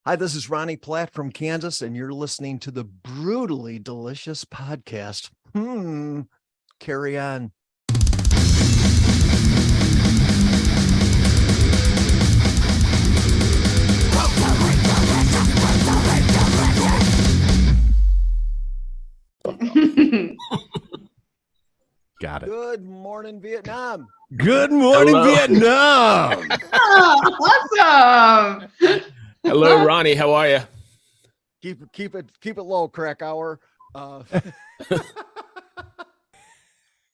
Hi, this is Ronnie Platt from Kansas, and you're listening to the Brutally Delicious podcast. Carry on. Got it. Good morning, Vietnam. Good morning, Hello. Vietnam. Awesome. Hello, Ronnie. How are you? Keep it low, crack hour.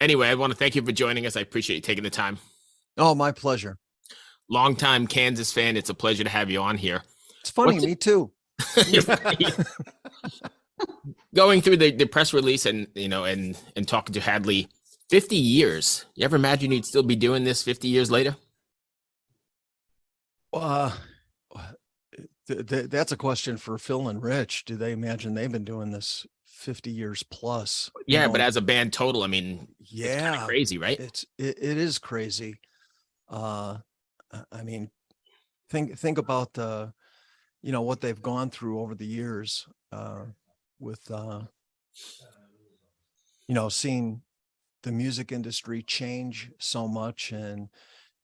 Anyway, I want to thank you for joining us. I appreciate you taking the time. Oh, my pleasure. Longtime Kansas fan. It's a pleasure to have you on here. It's funny, What's- me too. Going through the press release and talking to Hadley, 50 years. You ever imagine you'd still be doing this 50 years later? That's a question for Phil and Rich. Do they imagine they've been doing this 50 years plus? Yeah, but as a band total, I mean, it's yeah, kinda crazy, right? it is crazy. I mean, think about the, what they've gone through over the years, with, seeing the music industry change so much, and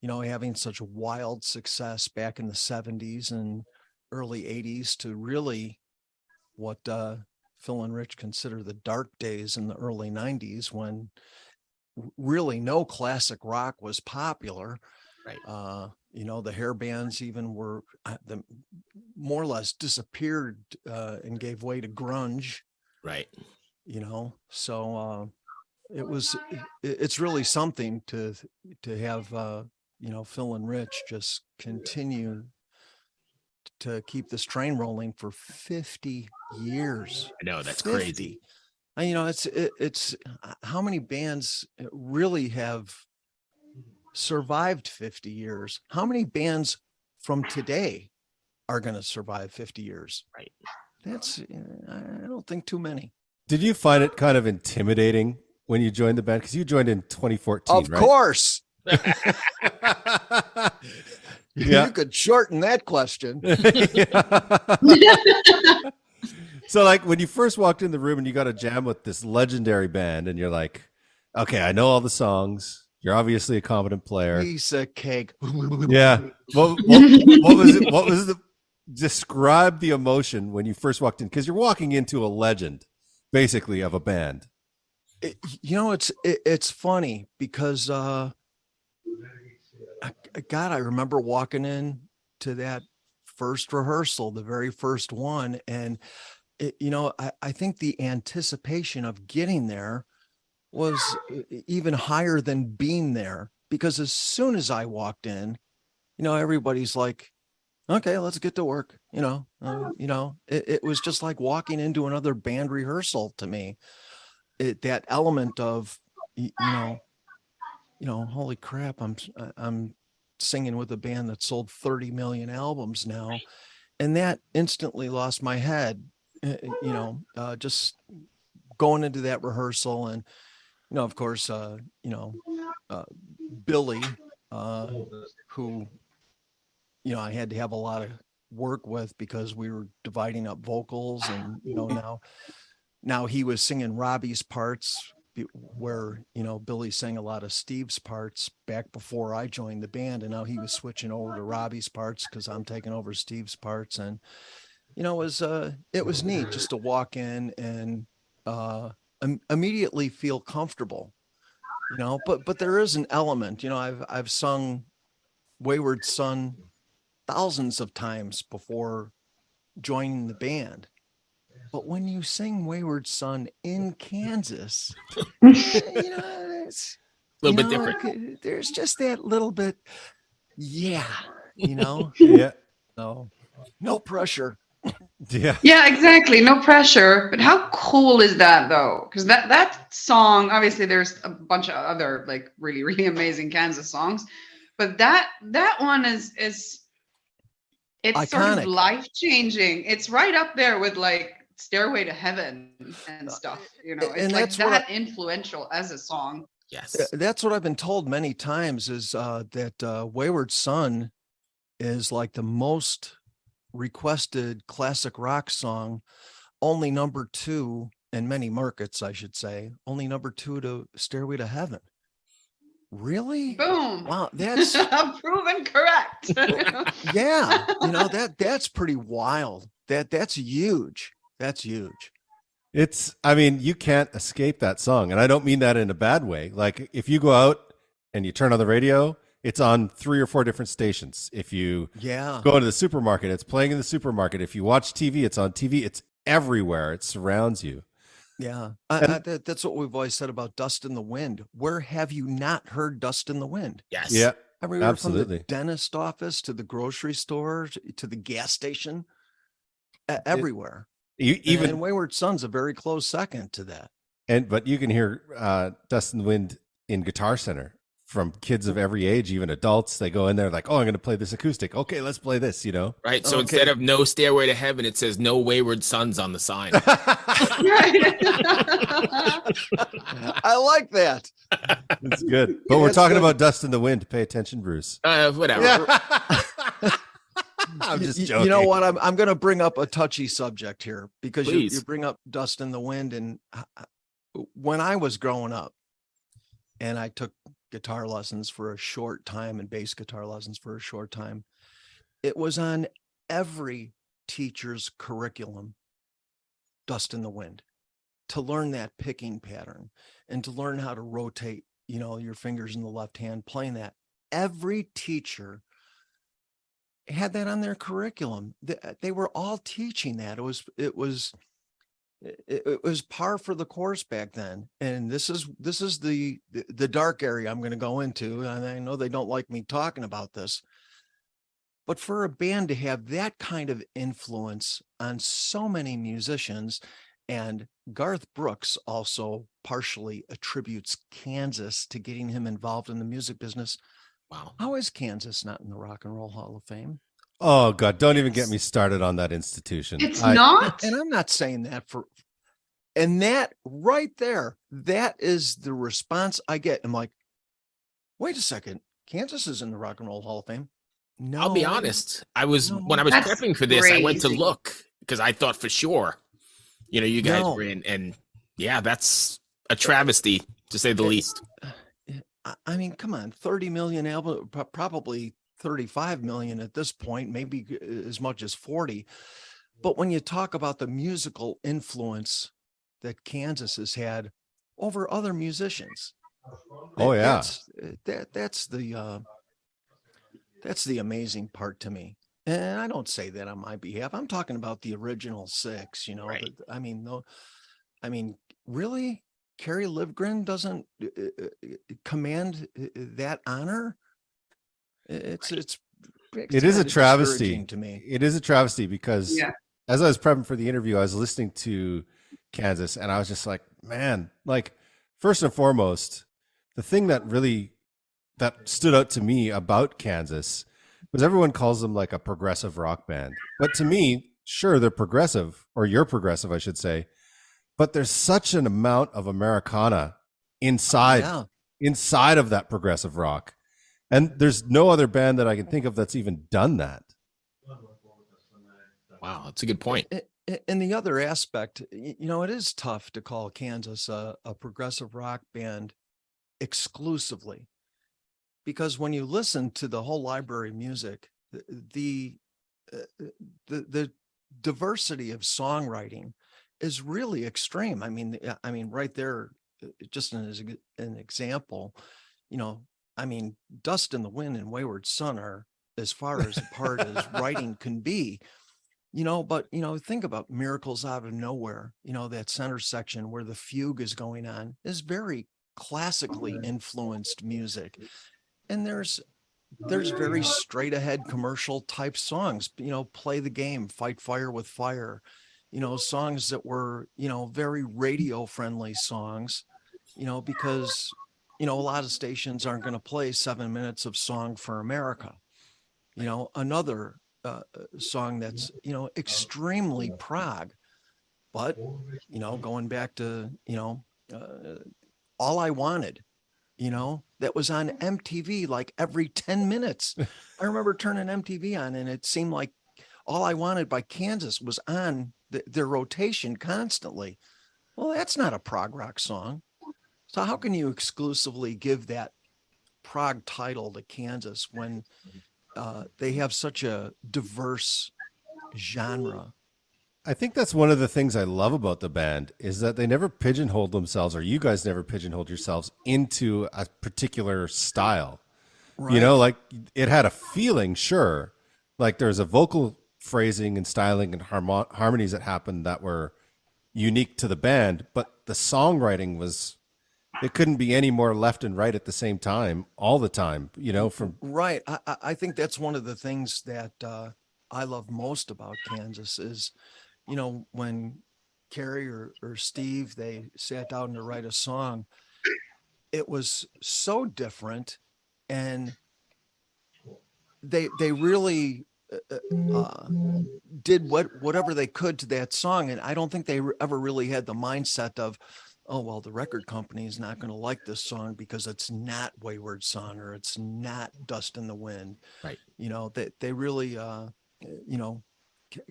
having such wild success back in the 70s and early 80s to really what Phil and Rich consider the dark days in the early 90s, when really no classic rock was popular. Right. The hair bands even were more or less disappeared and gave way to grunge. Right. So it's really something to have Phil and Rich just continue to keep this train rolling for 50 years. I know, that's 50. crazy. And, it's how many bands really have survived 50 years? How many bands from today are going to survive 50 years? Right. I don't think too many. Did you find it kind of intimidating when you joined the band? Because you joined in 2014, Of right? course. Yeah. You could shorten that question. So, like, when you first walked in the room and you got a jam with this legendary band, and you're like, okay, I know all the songs. You're obviously a competent player. Piece of cake. Yeah. What was it? What was the describe the emotion when you first walked in? Because you're walking into a legend, basically, of a band. It's funny because God, I remember walking in to that first rehearsal, the very first one, and I think the anticipation of getting there was even higher than being there, because as soon as I walked in, everybody's like, okay, let's get to work. It was just like walking into another band rehearsal to me. That element of, holy crap, I'm singing with a band that sold 30 million albums now. And that instantly lost my head, just going into that rehearsal. And, of course, Billy, who, I had to have a lot of work with because we were dividing up vocals, and, now he was singing Robbie's parts, where, Billy sang a lot of Steve's parts back before I joined the band. And now he was switching over to Robbie's parts because I'm taking over Steve's parts. And, it was neat just to walk in and immediately feel comfortable, but there is an element, I've sung Wayward Son thousands of times before joining the band. But when you sing Wayward Son in Kansas, it's A little bit different. There's just that little bit. Yeah. Yeah. No pressure. Yeah. Yeah, exactly. No pressure. But how cool is that, though? Because that song, obviously, there's a bunch of other like really, really amazing Kansas songs, but that one is it's Iconic. sort of life changing. It's right up there with like Stairway to Heaven and stuff. It's and like that's what that influential as a song. Yes. That's what I've been told many times, is that Wayward Son is like the most requested classic rock song, only number 2 in many markets, I should say, only number 2 to Stairway to Heaven. Really? Boom. Wow, that's Proven correct. yeah, that's pretty wild. That's huge. That's huge. I mean, you can't escape that song. And I don't mean that in a bad way. Like if you go out and you turn on the radio, it's on 3 or 4 different stations. If you go into the supermarket, it's playing in the supermarket. If you watch TV, it's on TV. It's everywhere. It surrounds you. Yeah. That's what we've always said about Dust in the Wind. Where have you not heard Dust in the Wind? Yes. Yeah. Everywhere Absolutely. from the dentist office to the grocery store to the gas station, everywhere. Even Wayward Son's a very close second to that. But you can hear Dust in the Wind in Guitar Center from kids of every age, even adults. They go in there like, oh, I'm going to play this acoustic. Okay, let's play this, Right. So instead of No Stairway to Heaven, it says No Wayward Sons on the sign. I like that. It's good. But we're talking about Dust in the Wind. Pay attention, Bruce. Whatever. Yeah. I'm just joking. You know what? I'm going to bring up a touchy subject here because you bring up Dust in the Wind. And when I was growing up and I took guitar lessons for a short time and bass guitar lessons for a short time, it was on every teacher's curriculum, Dust in the Wind, to learn that picking pattern and to learn how to rotate, your fingers in the left hand playing that. Every teacher had that on their curriculum. They were all teaching that. It was par for the course back then. And this is the dark area I'm going to go into. And I know they don't like me talking about this, but for a band to have that kind of influence on so many musicians, and Garth Brooks also partially attributes Kansas to getting him involved in the music business. Wow. How is Kansas not in the Rock and Roll Hall of Fame? Oh God, don't even get me started on that institution. It's not. And I'm not saying that and that right there, that is the response I get. I'm like, wait a second, Kansas is in the Rock and Roll Hall of Fame. No, I'll be honest. When I was prepping for this, I went to look because I thought for sure, you guys were in, and yeah, that's a travesty to say the least. I mean, come on, 30 million album, probably 35 million at this point, maybe as much as 40. But when you talk about the musical influence that Kansas has had over other musicians, that's the amazing part to me. And I don't say that on my behalf. I'm talking about the original 6. Right. Really? Kerry Livgren doesn't command that honor. It is a travesty to me. It is a travesty because as I was prepping for the interview, I was listening to Kansas and I was just like, man, like first and foremost, the thing that stood out to me about Kansas was everyone calls them like a progressive rock band. But to me, sure, they're progressive, or you're progressive, I should say. But there's such an amount of Americana inside of that progressive rock. And there's no other band that I can think of that's even done that. Wow, that's a good point. And the other aspect, it is tough to call Kansas a progressive rock band exclusively, because when you listen to the whole library of music, the diversity of songwriting is really extreme. I mean, right there, just as an example, Dust in the Wind and Wayward Son are as far as apart as writing can be, but think about Miracles Out of Nowhere. That center section where the fugue is going on is very classically influenced music. And there's very straight ahead commercial type songs, Play the Game, Fight Fire with Fire, songs that were, very radio friendly songs, because, a lot of stations aren't going to play 7 minutes of Song for America. Another song that's, extremely prog, but, going back to, All I Wanted, that was on MTV like every 10 minutes. I remember turning MTV on and it seemed like All I Wanted by Kansas was on their rotation constantly. Well, that's not a prog rock song. So how can you exclusively give that prog title to Kansas when they have such a diverse genre? I think that's one of the things I love about the band is that they never pigeonholed themselves, or you guys never pigeonholed yourselves into a particular style. Right. You know, like it had a feeling, sure. Like there's a vocal phrasing and styling and harmonies that happened that were unique to the band, but the songwriting was, it couldn't be any more left and right at the same time, all the time, you know, from. Right. I think that's one of the things that I love most about Kansas is, you know, when Carrie or Steve, they sat down to write a song, it was so different, and they really did whatever they could to that song. And I don't think they ever really had the mindset of, oh, well, the record company is not going to like this song because it's not Wayward Son or it's not Dust in the Wind. Right. You know, they really, you know,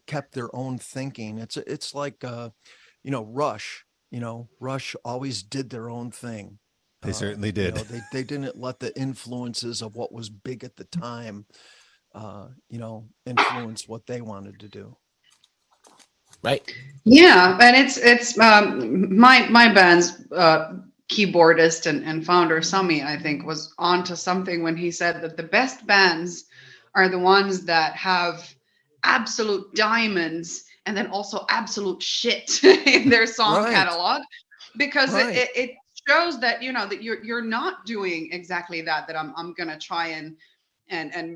kept their own thinking. It's like, you know, Rush always did their own thing. They certainly did. You know, they didn't let the influences of what was big at the time, you know, influence what they wanted to do. Right. Yeah, and it's my band's keyboardist and founder Sami, I think, was onto something when he said that the best bands are the ones that have absolute diamonds and then also absolute shit in their song catalog, because it shows that, you know, that you're not doing exactly that I'm gonna try and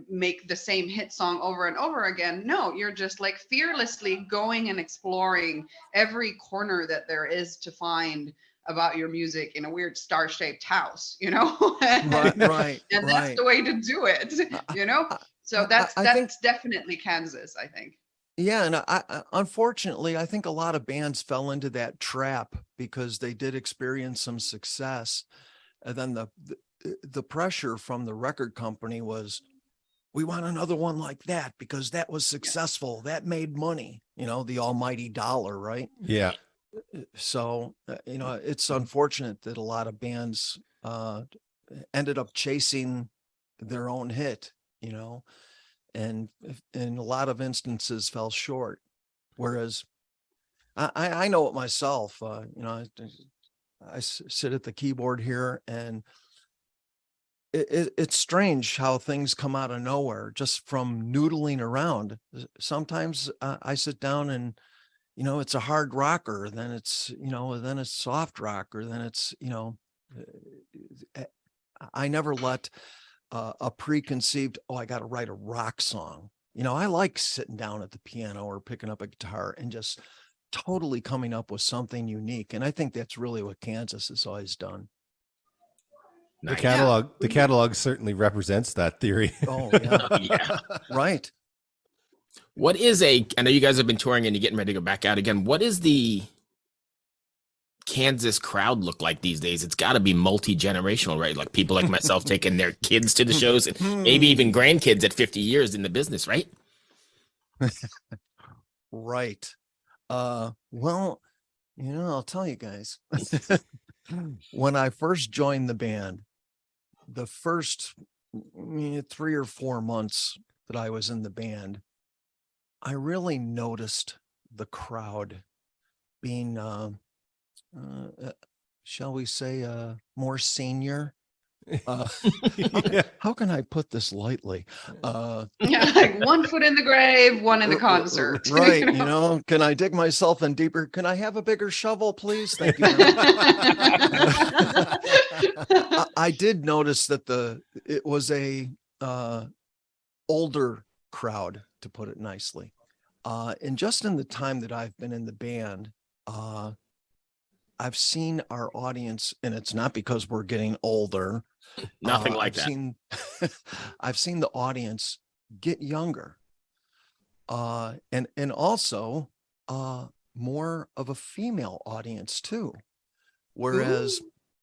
make the same hit song over and over again. No, you're just like fearlessly going and exploring every corner that there is to find about your music in a weird star-shaped house, you know. Right. And that's the way to do it, you know. So that's definitely Kansas, I think. Yeah, and I unfortunately, I think a lot of bands fell into that trap because they did experience some success, and then the pressure from the record company was, we want another one like that because that was successful, that made money, you know, the almighty dollar, right? Yeah. So, you know, it's unfortunate that a lot of bands ended up chasing their own hit, you know, and in a lot of instances fell short. Whereas I know it myself, you know, I sit at the keyboard here, and it's strange how things come out of nowhere just from noodling around. Sometimes I sit down and, you know, it's a hard rocker, then it's, you know, then it's soft rocker, then it's, you know, I never let a preconceived, oh, I got to write a rock song. You know, I like sitting down at the piano or picking up a guitar and just totally coming up with something unique. And I think that's really what Kansas has always done. The catalog certainly represents that theory. Oh, yeah. Yeah. Right. What is I know you guys have been touring and you're getting ready to go back out again. What is the Kansas crowd look like these days? It's got to be multi-generational, right? Like people like myself taking their kids to the shows and maybe even grandkids at 50 years in the business, right? Right. Well, you know, I'll tell you guys, when I first joined the band, the first 3 or 4 months that I was in the band, I really noticed the crowd being, shall we say, more senior. How can I put this lightly? Yeah, like 1 foot in the grave, 1 in the concert. Right. You know, can I dig myself in deeper? Can I have a bigger shovel, please? Thank you. I did notice that it was a older crowd, to put it nicely. And just in the time that I've been in the band, I've seen our audience, and it's not because we're getting older. Nothing like that. I've seen the audience get younger, and also more of a female audience too. Whereas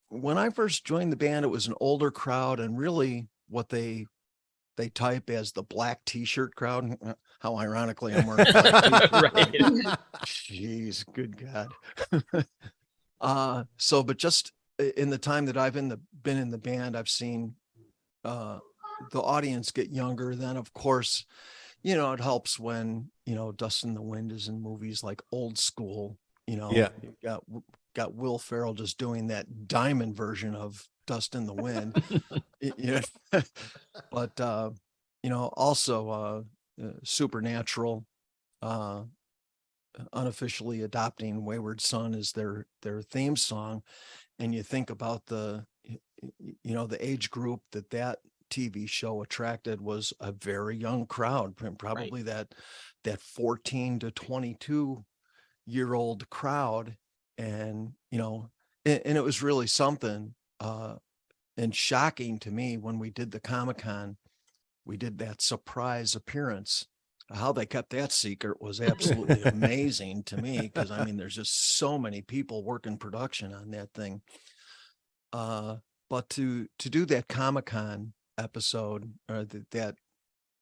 when I first joined the band, it was an older crowd, and really what they type as the black t-shirt crowd. How ironically I'm wearing black. Right. Jeez, good God. So, but just in the time that I've been in the band, I've seen the audience get younger. Then, of course, you know, it helps when, you know, Dust in the Wind is in movies like Old School. You know, you've got Will Ferrell just doing that diamond version of Dust in the Wind. You know, but you know, also Supernatural, unofficially adopting Wayward Son as their theme song, and you think about the, you know, the age group that TV show attracted was a very young crowd, probably that 14 to 22 year old crowd. And, you know, and it was really something and shocking to me when we did the Comic-Con, we did that surprise appearance. How they kept that secret was absolutely amazing to me, because I mean, there's just so many people working production on that thing. But to do that Comic-Con episode, or that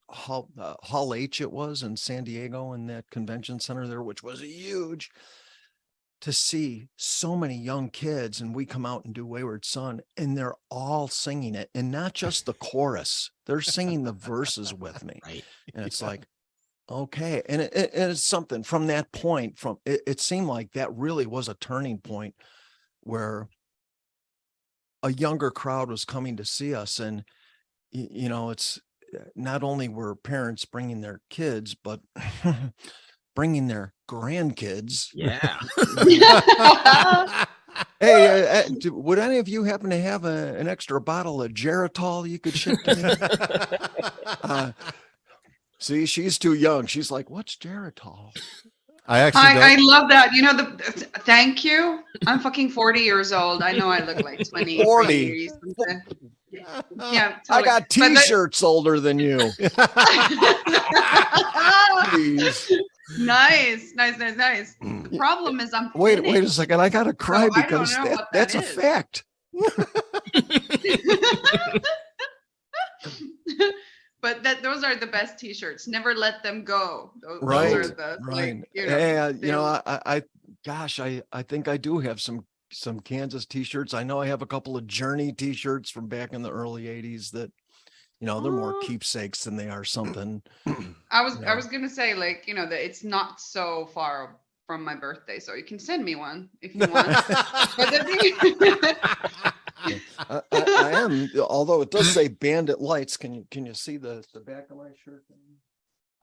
Hall H it was in San Diego, in that convention center there, which was huge, to see so many young kids, and we come out and do Wayward Son, and they're all singing it, and not just the chorus, they're singing the verses with me. Right. And it's like, okay. And it's something from that point, it seemed like that really was a turning point where a younger crowd was coming to see us. And, you know, it's not only were parents bringing their kids, but bringing their grandkids. Yeah. Hey, would any of you happen to have an extra bottle of Geritol you could ship to me? See, she's too young. She's like, what's Geritol? I love that. You know, thank you. I'm fucking 40 years old. I know I look like 20. 40. Yeah, I totally. got t-shirts older than you. Please. Nice. The problem is I'm wait a second. I gotta cry So because I don't know what that's that a is. fact. But those are the best t-shirts. Never let them go. Those Right. are the, Right. like, you know, Hey, you know, I think I do have some Kansas t-shirts. I know I have a couple of Journey t-shirts from back in the early 80s that, you know, they're more keepsakes than they are something. I was gonna say, like, you know, that it's not so far from my birthday, so you can send me one if you want. But the thing, I am, although it does say Bandit Lights. Can you see the back of my shirt?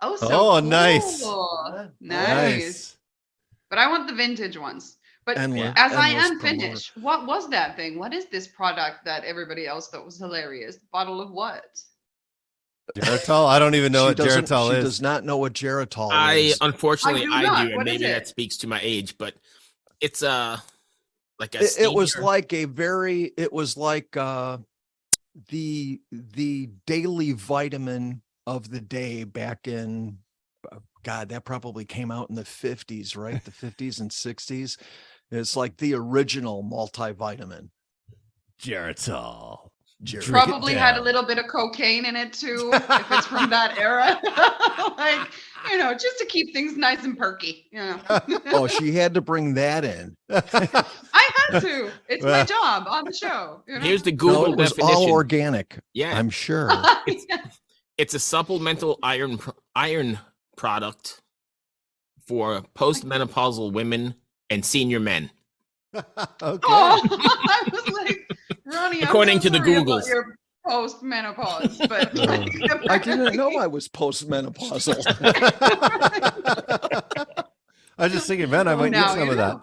oh, so Oh, cool. nice. Nice. But I want the vintage ones. But Endless- as I endless am promoter. finished, what was that thing? What is this product that everybody else thought was hilarious? Bottle of what? Geritol? I don't even know what Geritol She is. does not know what Geritol I is. unfortunately I do I not. do, and What is maybe it? that speaks to my age, but it's like a It was steamer. like the daily vitamin of the day back in, God, that probably came out in the 50s, right? The 50s and 60s. It's like the original multivitamin. Geritol. Drink it Probably had a down. little bit of cocaine in it too, if it's from that era. Like, you know, just to keep things nice and perky, you know. Oh, she had to bring that in. I had to. It's my job on the show. You know? Here's the No, Google it was definition. all organic. Yeah. I'm sure. It's a supplemental iron product for postmenopausal women and senior men. Okay. Oh, I was like, Ronnie, According I'm so to the sorry about Googles. your post-menopause, but I didn't know I was postmenopausal. I was just thinking, man, I Oh, might need now some you of that.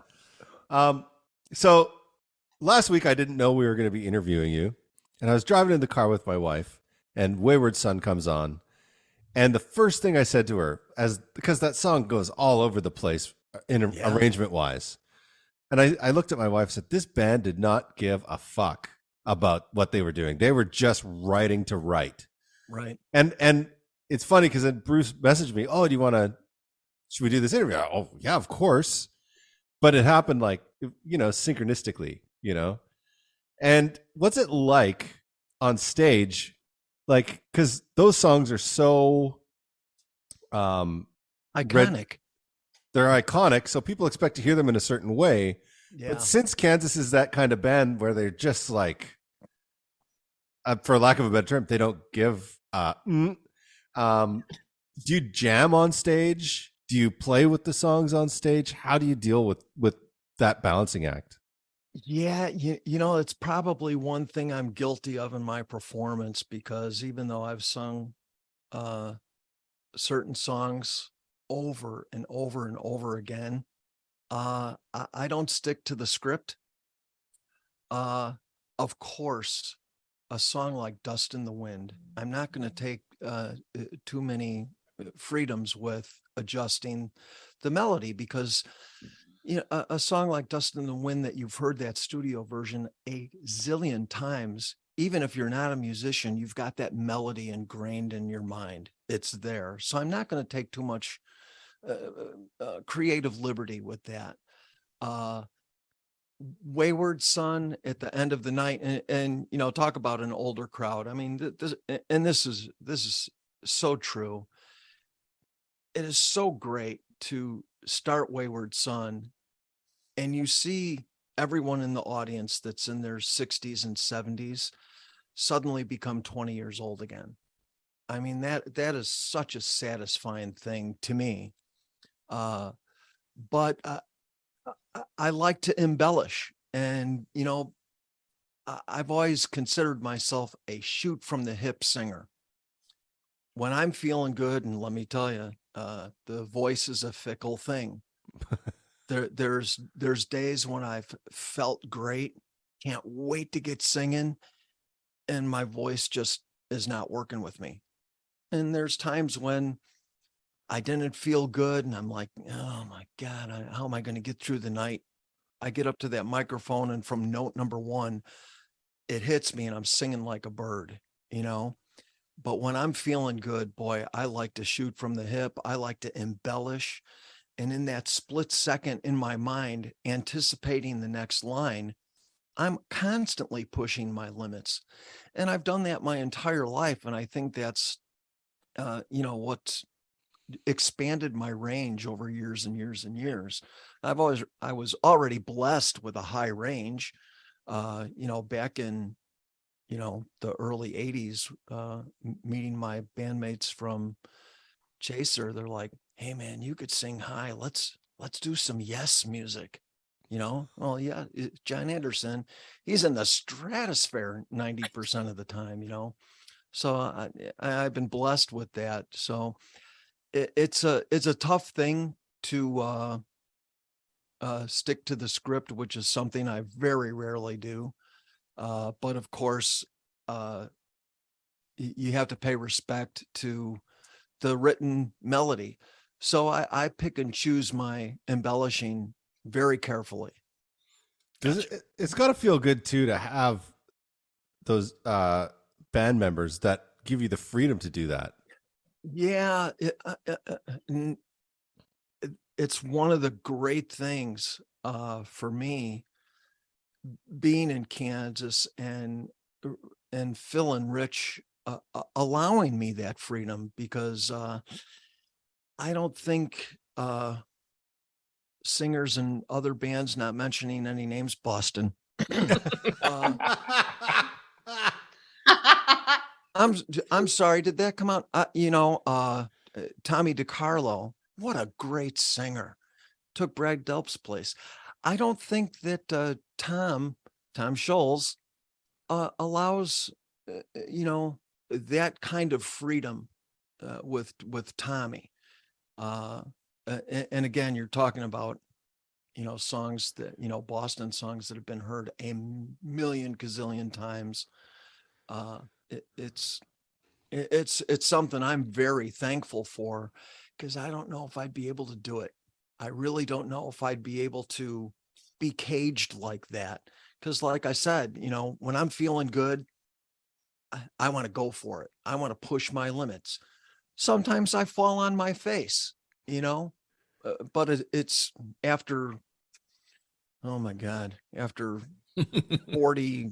know. So last week I didn't know we were going to be interviewing you, and I was driving in the car with my wife, and Wayward Son comes on, and the first thing I said to her, because that song goes all over the place arrangement wise, and I looked at my wife and said, this band did not give a fuck about what they were doing. They were just writing to write. Right. And it's funny because then Bruce messaged me, oh, should we do this interview? Oh, yeah, of course. But it happened like, you know, synchronistically, you know? And what's it like on stage? Like, because those songs are so Iconic. They're iconic, so people expect to hear them in a certain way. Yeah. But since Kansas is that kind of band where they're just like, for lack of a better term, they don't give. Do you jam on stage? Do you play with the songs on stage? How do you deal with that balancing act? Yeah, you know, it's probably one thing I'm guilty of in my performance, because even though I've sung certain songs over and over and over again, I don't stick to the script. Of course, a song like Dust in the Wind, I'm not going to take too many freedoms with adjusting the melody, because you know, a song like Dust in the Wind that you've heard that studio version a zillion times, even if you're not a musician, you've got that melody ingrained in your mind. It's there. So I'm not going to take too much creative liberty with that. Wayward Son at the end of the night, and you know, talk about an older crowd. I mean, this is so true. It is so great to start Wayward Son and you see everyone in the audience that's in their 60s and 70s suddenly become 20 years old again. I mean, that is such a satisfying thing to me. But I like to embellish, and you know, I've always considered myself a shoot from the hip singer. When I'm feeling good, and let me tell you, the voice is a fickle thing. There's days when I've felt great, can't wait to get singing, and my voice just is not working with me. And there's times when I didn't feel good, and I'm like, oh my God, how am I going to get through the night? I get up to that microphone, and from note number one, it hits me, and I'm singing like a bird, you know? But when I'm feeling good, boy, I like to shoot from the hip. I like to embellish. And in that split second in my mind, anticipating the next line, I'm constantly pushing my limits. And I've done that my entire life. And I think that's, you know, what's expanded my range over years and years and years. I was already blessed with a high range, you know, back in, you know, the early 80s, meeting my bandmates from Chaser. They're like, hey man, you could sing high. Let's do some Yes music, you know? Well, yeah, John Anderson, he's in the stratosphere 90% of the time, you know? So I've been blessed with that. So it's a tough thing to stick to the script, which is something I very rarely do. But of course, you have to pay respect to the written melody. So I pick and choose my embellishing very carefully. It's got to feel good too to have those band members that give you the freedom to do that. Yeah, it's one of the great things for me being in Kansas, and Phil and Rich allowing me that freedom, because I don't think singers and other bands, not mentioning any names, Boston. I'm sorry. Did that come out? You know, Tommy DiCarlo, what a great singer, took Brad Delp's place. I don't think that Tom Scholes allows, you know, that kind of freedom with Tommy. And again, you're talking about, you know, songs that, you know, Boston songs that have been heard a million gazillion times. It's something I'm very thankful for, because I don't know if I'd be able to do it. I really don't know if I'd be able to be caged like that. Because like I said, you know, when I'm feeling good, I want to go for it. I want to push my limits. Sometimes I fall on my face, you know, but it's after, oh my God, after 40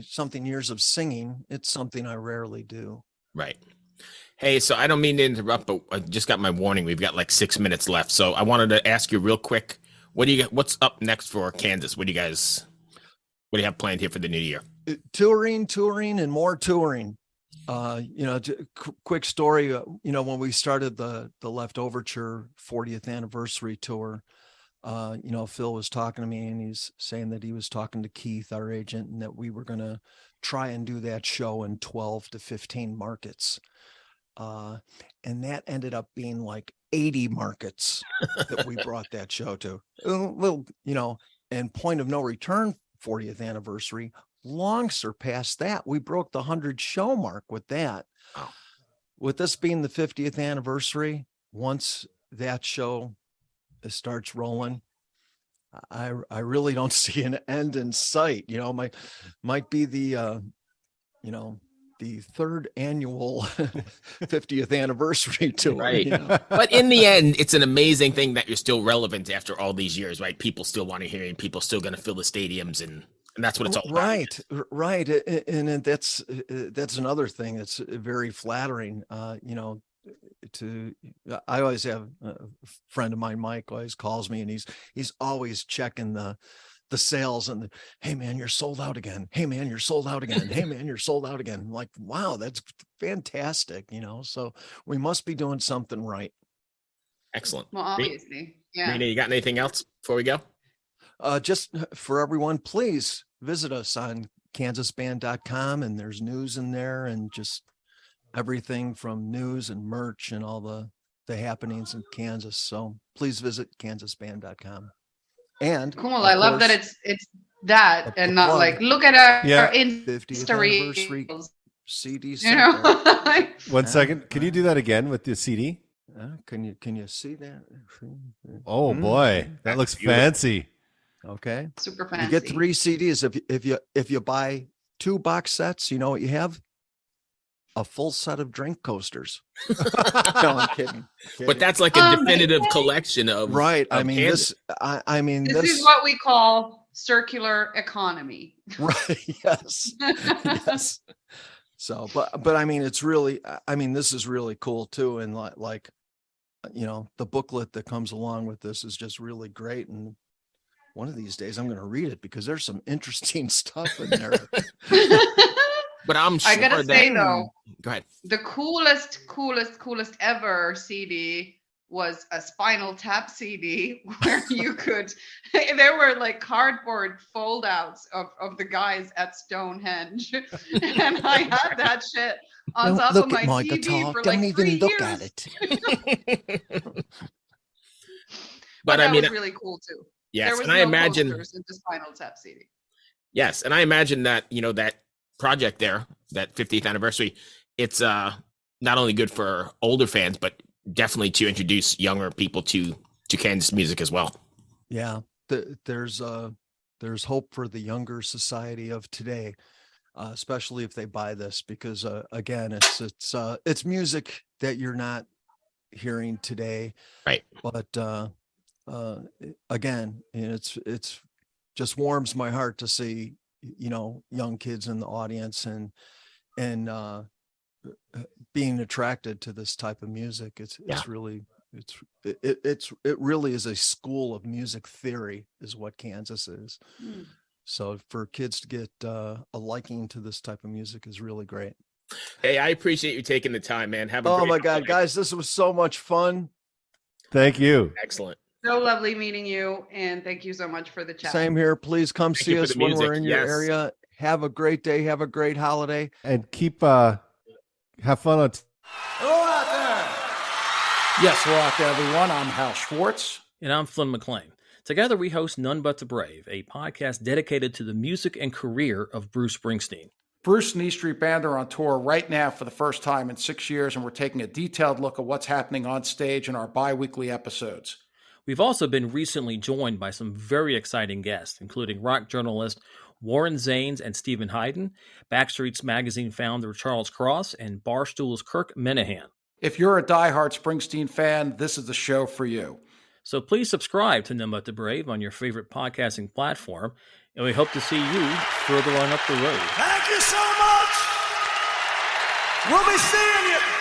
something years of singing, it's something I rarely do. Right. Hey, so I don't mean to interrupt, but I just got my warning. We've got like 6 minutes left. So I wanted to ask you real quick, what's up next for Kansas? What do you have planned here for the new year? Touring, and more touring. Quick story, when we started the Left Overture 40th anniversary tour, Phil was talking to me and he's saying that he was talking to Keith, our agent, and that we were going to try and do that show in 12 to 15 markets. And that ended up being like 80 markets that we brought that show to. Well, and Point of No Return 40th anniversary long surpassed that. We broke the 100 show mark with that. Wow. With this being the 50th anniversary, once that show starts rolling, I really don't see an end in sight. Might be the the third annual 50th anniversary tour. Right. But in the end, it's an amazing thing that you're still relevant after all these years, right? People still want to hear you, and people still going to fill the stadiums, and that's what it's all about. Right. And that's another thing that's very flattering. I always have a friend of mine, Mike, always calls me, and he's always checking the sales and hey man, you're sold out again. Hey man, you're sold out again. Hey man, you're sold out again. I'm like, wow, that's fantastic. So we must be doing something right. Excellent. Well, obviously. Yeah. Rena, you got anything else before we go? Just for everyone, please visit us on kansasband.com, and there's news in there and just everything from news and merch and all the happenings in Kansas. So please visit kansasband.com. And cool. I love that it's that and not like look at our 50th anniversary CD. One second. Can you do that again with the CD? Can you see that? Oh boy, that looks fancy. Okay, super fancy. You get 3 CDs if you buy 2 box sets. You know what you have? A full set of drink coasters. No, I'm kidding. But that's like a definitive collection of right. Of this is what we call circular economy. Right. Yes. Yes. So, but I mean, it's really, this is really cool too. And like, the booklet that comes along with this is just really great. And one of these days I'm going to read it because there's some interesting stuff in there. But I'm sure I gotta say though, go ahead. The coolest ever CD was a Spinal Tap CD where you could, there were like cardboard foldouts of the guys at Stonehenge, and I had that shit on top of my TV guitar. for Don't like even 3 look years. at it. But that I mean, was really cool too. Yes, there was and I imagine posters in the Spinal Tap CD. Yes, and I imagine that that project there, that 50th anniversary, it's not only good for older fans, but definitely to introduce younger people to Kansas music as well. Yeah, there's hope for the younger society of today, especially if they buy this, because again, it's music that you're not hearing today, right? But again, it's just warms my heart to see young kids in the audience and being attracted to this type of music. It really is a school of music theory is what Kansas is. So for kids to get a liking to this type of music is really great. Hey, I appreciate you taking the time, man. Oh my God, guys, this was so much fun. Thank you. Excellent. So lovely meeting you, and thank you so much for the chat. Same here. Please come see us when we're in your area. Have a great day. Have a great holiday. And keep have fun on Hello out there. Yes, hello out there, everyone. I'm Hal Schwartz. And I'm Flynn McLean. Together we host None But the Brave, a podcast dedicated to the music and career of Bruce Springsteen. Bruce and E Street Band are on tour right now for the first time in 6 years, and we're taking a detailed look at what's happening on stage in our bi-weekly episodes. We've also been recently joined by some very exciting guests, including rock journalist Warren Zanes and Stephen Hayden, Backstreet's Magazine founder Charles Cross, and Barstool's Kirk Minahan. If you're a diehard Springsteen fan, this is the show for you. So please subscribe to None But the Brave on your favorite podcasting platform, and we hope to see you further on up the road. Thank you so much. We'll be seeing you.